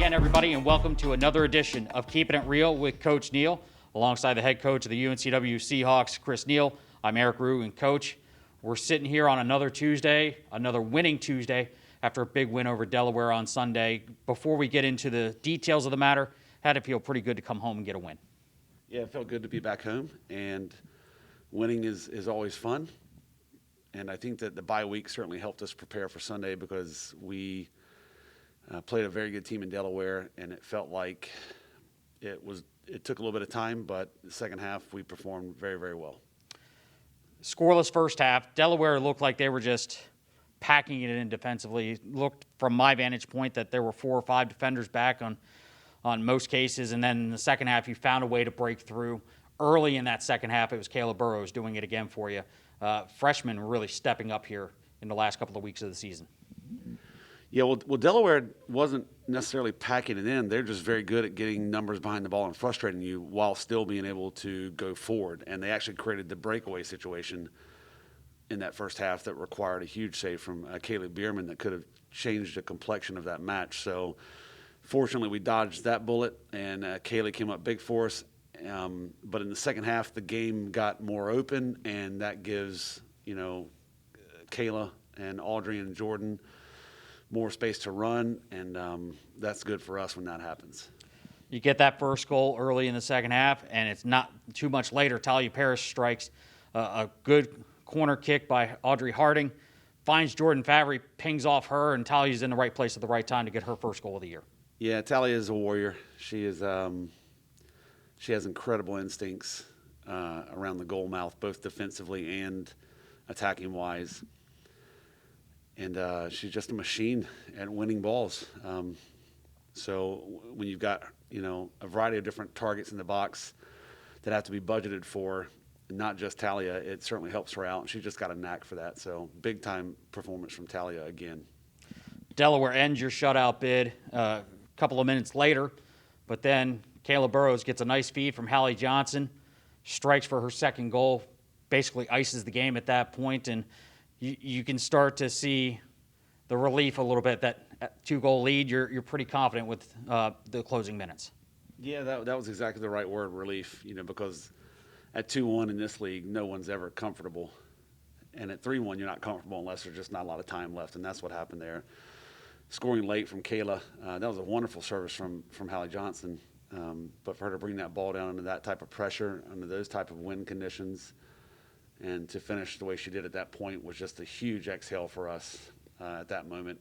again, everybody, and welcome to another edition of Keeping It Real with Coach Neal, alongside the head coach of the UNCW Seahawks, Chris Neal. I'm Eric Rue, and Coach, we're sitting here on another Tuesday, another winning Tuesday, after a big win over Delaware on Sunday. Before we get into the details of the matter, had to feel pretty good to come home and get a win. Yeah, it felt good to be back home, and winning is always fun. And I think that the bye week certainly helped us prepare for Sunday because we played a very good team in Delaware, and it felt like it took a little bit of time, but the second half we performed very, very well. Scoreless first half. Delaware looked like they were just packing it in defensively. It looked, from my vantage point, that there were 4 or 5 defenders back on most cases, and then in the second half you found a way to break through. Early in that second half, it was Kayla Burrows doing it again for you. Freshmen really stepping up here in the last couple of weeks of the season. Yeah, well, Delaware wasn't necessarily packing it in. They're just very good at getting numbers behind the ball and frustrating you while still being able to go forward. And they actually created the breakaway situation in that first half that required a huge save from Kayla Bierman that could have changed the complexion of that match. So fortunately, we dodged that bullet, and Kayla came up big for us. But in the second half, the game got more open, and that gives, Kayla and Audrey and Jordan more space to run, and that's good for us when that happens. You get that first goal early in the second half, and it's not too much later. Talia Parrish strikes a good corner kick by Audrey Harding, finds Jordan Favre, pings off her, and Talia's in the right place at the right time to get her first goal of the year. Yeah, Talia is a warrior. She is. She has incredible instincts around the goal mouth, both defensively and attacking-wise. And she's just a machine at winning balls. So when you've got, a variety of different targets in the box that have to be budgeted for, not just Talia, it certainly helps her out. And she's just got a knack for that. So big-time performance from Talia again. Delaware ends your shutout bid a couple of minutes later, but then Kayla Burrows gets a nice feed from Hallie Johnson, strikes for her second goal, basically ices the game at that point, and you can start to see the relief a little bit. That 2-goal lead, you're pretty confident with the closing minutes. Yeah, that was exactly the right word, relief, because at 2-1 in this league, no one's ever comfortable. And at 3-1, you're not comfortable unless there's just not a lot of time left, and that's what happened there. Scoring late from Kayla, that was a wonderful service from Hallie Johnson. But for her to bring that ball down under that type of pressure, under those type of wind conditions, and to finish the way she did at that point was just a huge exhale for us at that moment.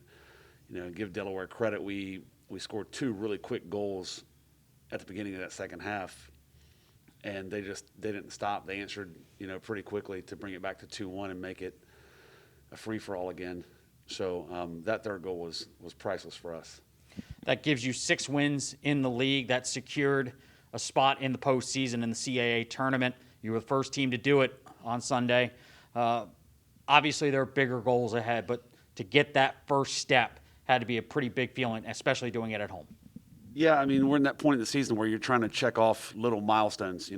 Give Delaware credit. We scored 2 really quick goals at the beginning of that second half, and they didn't stop. They answered, pretty quickly to bring it back to 2-1 and make it a free-for-all again. So that third goal was priceless for us. That gives you 6 wins in the league. That secured a spot in the postseason in the CAA tournament. You were the first team to do it on Sunday. Obviously, there are bigger goals ahead, but to get that first step had to be a pretty big feeling, especially doing it at home. Yeah, we're in that point in the season where you're trying to check off little milestones.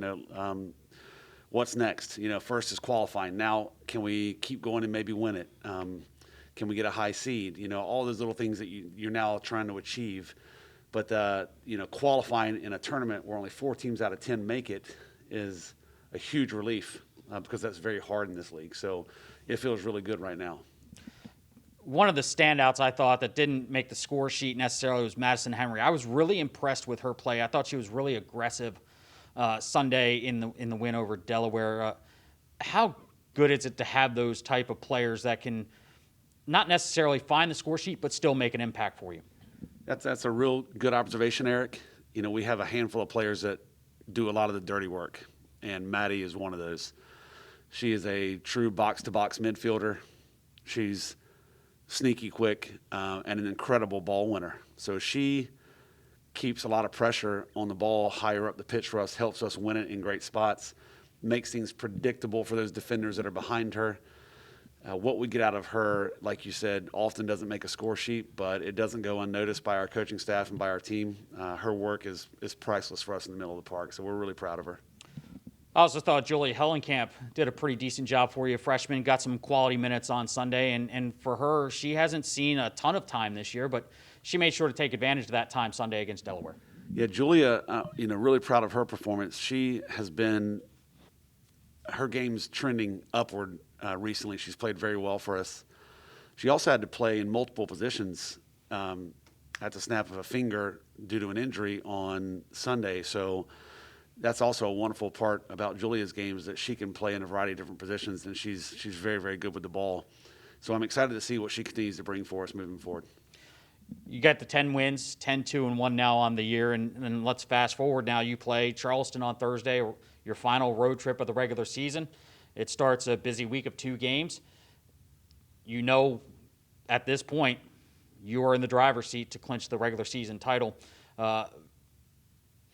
What's next? First is qualifying. Now, can we keep going and maybe win it? Can we get a high seed? All those little things that you're now trying to achieve. But, qualifying in a tournament where only 4 teams out of 10 make it is a huge relief because that's very hard in this league. So it feels really good right now. One of the standouts I thought that didn't make the score sheet necessarily was Madison Henry. I was really impressed with her play. I thought she was really aggressive Sunday in the win over Delaware. How good is it to have those type of players that can not necessarily find the score sheet, but still make an impact for you? That's a real good observation, Eric. We have a handful of players that do a lot of the dirty work, and Maddie is one of those. She is a true box-to-box midfielder. She's sneaky quick and an incredible ball winner. So she keeps a lot of pressure on the ball higher up the pitch for us, helps us win it in great spots, makes things predictable for those defenders that are behind her. What we get out of her, like you said, often doesn't make a score sheet, but it doesn't go unnoticed by our coaching staff and by our team. Her work is priceless for us in the middle of the park, so we're really proud of her. I also thought Julia Hellenkamp did a pretty decent job for you. Freshman, got some quality minutes on Sunday, and for her, she hasn't seen a ton of time this year, but she made sure to take advantage of that time Sunday against Delaware. Yeah, Julia, really proud of her performance. She has been, her game's trending upward recently. She's played very well for us. She also had to play in multiple positions at the snap of a finger due to an injury on Sunday. So that's also a wonderful part about Julia's game is that she can play in a variety of different positions, and she's very, very good with the ball. So I'm excited to see what she continues to bring for us moving forward. You got the 10 wins, 10-2-1 now on the year, and let's fast forward now. You play Charleston on Thursday, your final road trip of the regular season. It starts a busy week of 2 games. You know, at this point, you are in the driver's seat to clinch the regular season title.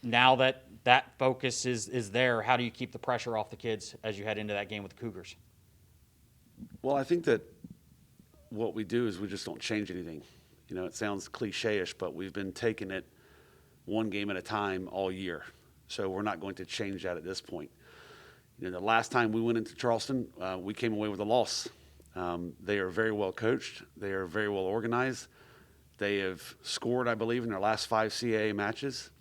Now that focus is there, how do you keep the pressure off the kids as you head into that game with the Cougars? Well, I think that what we do is we just don't change anything. It sounds cliche-ish, but we've been taking it one game at a time all year. So we're not going to change that at this point. The last time we went into Charleston, we came away with a loss. They are very well coached. They are very well organized. They have scored, I believe, in their last 5 CAA matches,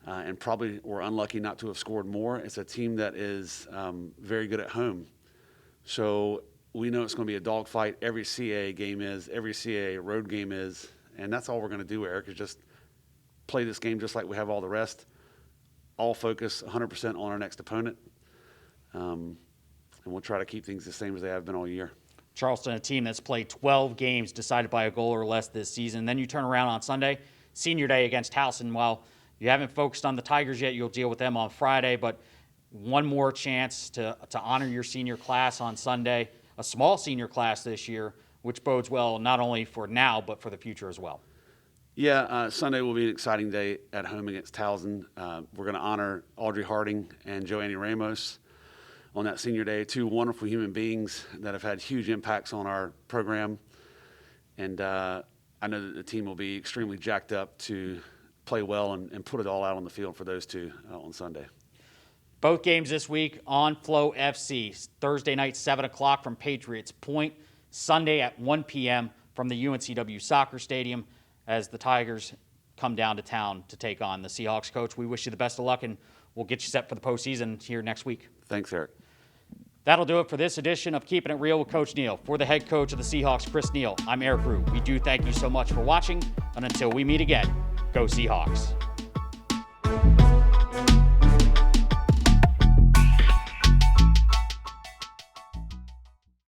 and probably were unlucky not to have scored more. It's a team that is very good at home. So we know it's going to be a dogfight. Every CAA game is, every CAA road game is, and that's all we're going to do, Eric, is just play this game just like we have all the rest. All focus 100% on our next opponent, and we'll try to keep things the same as they have been all year. Charleston, a team that's played 12 games decided by a goal or less this season. Then you turn around on Sunday, senior day against Towson. While you haven't focused on the Tigers yet, you'll deal with them on Friday, but one more chance to honor your senior class on Sunday, a small senior class this year, which bodes well not only for now but for the future as well. Yeah, Sunday will be an exciting day at home against Towson. We're going to honor Audrey Harding and Joanny Ramos on that senior day, 2 wonderful human beings that have had huge impacts on our program. And I know that the team will be extremely jacked up to play well and put it all out on the field for those 2 on Sunday. Both games this week on Flow FC. Thursday night, 7 o'clock from Patriots Point. Sunday at 1 p.m. from the UNCW Soccer Stadium as the Tigers come down to town to take on the Seahawks. Coach, we wish you the best of luck, and we'll get you set for the postseason here next week. Thanks, Eric. That'll do it for this edition of Keeping It Real with Coach Neal. For the head coach of the Seahawks, Chris Neal, I'm Eric Rue. We do thank you so much for watching, and until we meet again, go Seahawks.